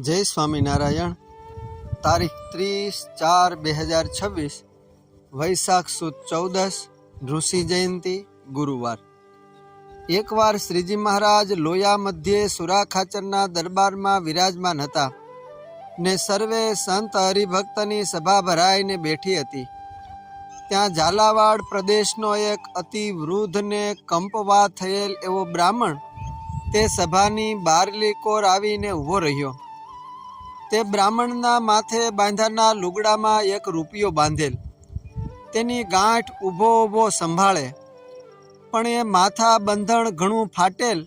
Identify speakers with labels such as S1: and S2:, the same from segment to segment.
S1: જય સ્વામિનારાયણ। તારીખ 30/4/2026 વૈશાખ સુદ 14 ઋષિ જયંતિ ગુરુવાર। એકવાર શ્રીજી મહારાજ લોયા મધ્યે સુરા ખાચરના દરબારમાં વિરાજમાન હતા ને સર્વે સંત હરિભક્તની સભા ભરાઈને બેઠી હતી। ત્યાં ઝાલાવાડ પ્રદેશનો એક અતિ વૃદ્ધ ને કંપવા થયેલ એવો બ્રાહ્મણ તે સભાની બારલીકોર આવીને ઊભો રહ્યો। તે બ્રાહ્મણના માથે બાંધાના લુગડામાં એક રૂપિયો બાંધેલ, તેની ગાંઠ ઊભો ઊભો સંભાળે, પણ એ માથા બંધણ ઘણું ફાટેલ,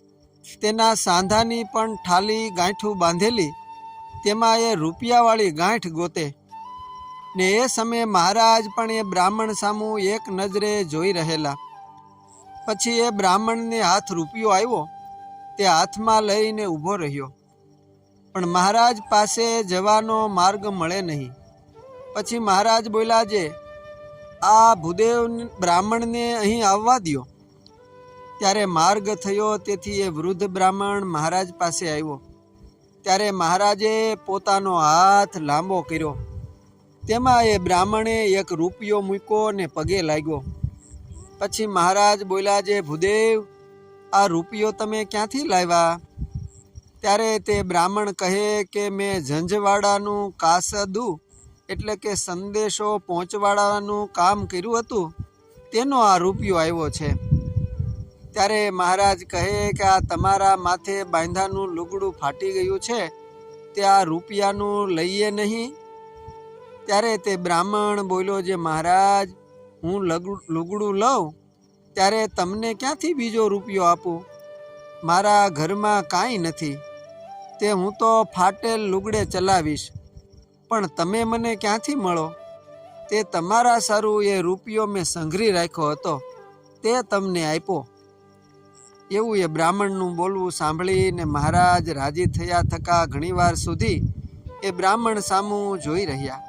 S1: તેના સાંધાની પણ ઠાલી ગાંઠું બાંધેલી, તેમાં એ રૂપિયાવાળી ગાંઠ ગોતે ને એ સમયે મહારાજ પણ એ બ્રાહ્મણ સામું એક નજરે જોઈ રહેલા। પછી એ બ્રાહ્મણને હાથ રૂપિયો આવ્યો, તે હાથમાં લઈને ઊભો રહ્યો, પણ મહારાજ પાસે જવાનો માર્ગ મળે નહીં। પછી મહારાજ બોલ્યા, જે આ ભૂદેવ બ્રાહ્મણને અહીં આવવા દ્યો। ત્યારે માર્ગ થયો, તેથી એ વૃદ્ધ બ્રાહ્મણ મહારાજ પાસે આવ્યો। ત્યારે મહારાજે પોતાનો હાથ લાંબો કર્યો, તેમાં એ બ્રાહ્મણે એક રૂપિયો મૂક્યો ને પગે લાગ્યો। પછી મહારાજ બોલ્યા, જે ભૂદેવ આ રૂપિયો તમે ક્યાંથી લાવ્યા? ત્યારે તે બ્રાહ્મણ કહે કે મેં ઝંઝવાડાનું કાસદું એટલે કે સંદેશો પહોંચવાડાનું કામ કર્યું હતું, તેનો આ રૂપિયો આવ્યો છે। ત્યારે મહારાજ કહે કે આ તમારા માથે બાંધાનું લુગડું ફાટી ગયું છે, તે આ રૂપિયાનું લઈએ નહીં? ત્યારે તે બ્રાહ્મણ બોલ્યો, જે મહારાજ હું લુગડું લઉં ત્યારે તમને ક્યાંથી બીજો રૂપિયો આપું? મારા ઘરમાં કાંઈ નથી, તે હું તો ફાટેલ લુગડે ચલાવીશ, પણ તમે મને ક્યાંથી મળો? તે તમારા સારું એ રૂપિયો મેં સંઘરી રાખ્યો હતો, તે તમને આપ્યો। એવું એ બ્રાહ્મણનું બોલવું સાંભળીને મહારાજ રાજી થયા થકા ઘણીવાર સુધી એ બ્રાહ્મણ સામું જોઈ રહ્યા।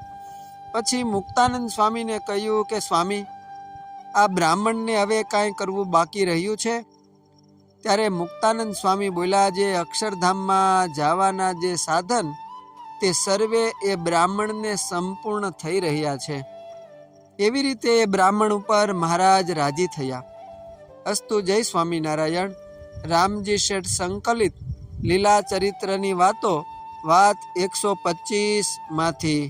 S1: પછી મુક્તાનંદ સ્વામીને કહ્યું કે સ્વામી, આ બ્રાહ્મણને હવે કાંઈ કરવું બાકી રહ્યું છે? ત્યારે મુક્તાનંદ સ્વામી બોલ્યા, જે અક્ષરધામમાં જવાના જે સાધન તે સર્વે એ બ્રાહ્મણને સંપૂર્ણ થઈ રહ્યા છે। એવી રીતે એ બ્રાહ્મણ ઉપર મહારાજ રાજી થયા। અસ્તુ જય સ્વામિનારાયણ। રામજી શેઠ સંકલિત લીલા ચરિત્રની વાતો વાત 125 માંથી।